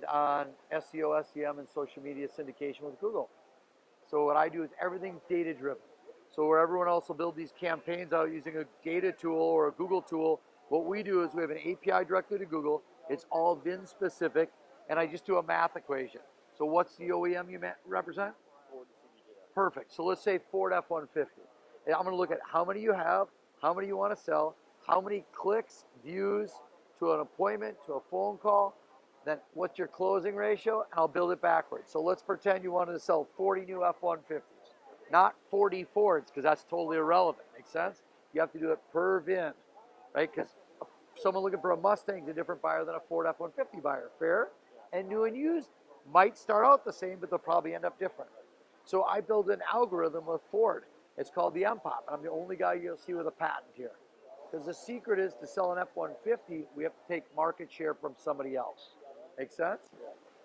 on SEO, SEM, and social media syndication with Google. So what I do is everything's data driven. So where everyone else will build these campaigns out using a data tool or a Google tool, what we do is we have an API directly to Google. It's all VIN specific, and I just do a math equation. So what's the OEM you represent? Perfect. So let's say Ford F-150. And I'm going to look at how many you have, how many you want to sell, how many clicks, views to an appointment, to a phone call, then what's your closing ratio, and I'll build it backwards. So let's pretend you wanted to sell 40 new F-150s, not 40 Fords, because that's totally irrelevant. Make sense? You have to do it per VIN, right? Because someone looking for a Mustang is a different buyer than a Ford F-150 buyer. Fair? And new and used might start out the same, but they'll probably end up different. So I build an algorithm with Ford. It's called the MPOP. I'm the only guy you'll see with a patent here. Because the secret is to sell an F-150, we have to take market share from somebody else. Make sense?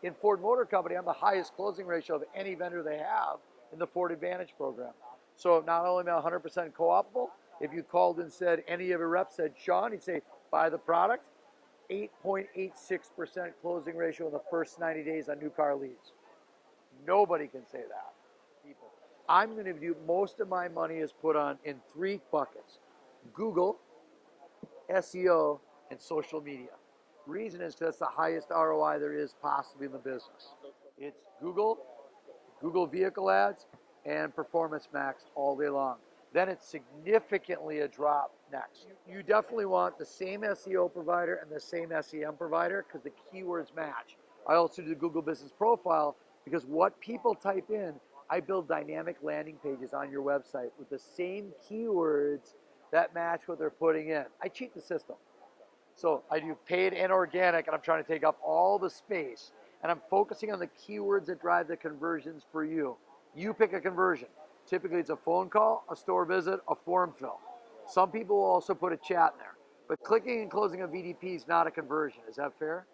In Ford Motor Company, I'm the highest closing ratio of any vendor they have in the Ford Advantage program. So not only am I 100% co-opable, if you called and said, any of your reps said, Sean, he'd say, buy the product, 8.86% closing ratio in the first 90 days on new car leads. Nobody can say that. People. I'm going to do most of my money is put on in 3 buckets: Google, SEO, and social media. Reason is because that's the highest ROI there is possibly in the business. It's Google, Google vehicle ads, and Performance Max all day long. Then it's significantly a drop next. You definitely want the same SEO provider and the same SEM provider because the keywords match. I also do the Google Business Profile because what people type in, I build dynamic landing pages on your website with the same keywords that match what they're putting in. I cheat the system. So I do paid and organic, and I'm trying to take up all the space, and I'm focusing on the keywords that drive the conversions for you. You pick a conversion. Typically it's a phone call, a store visit, a form fill. Some people will also put a chat in there. But clicking and closing a VDP is not a conversion. Is that fair?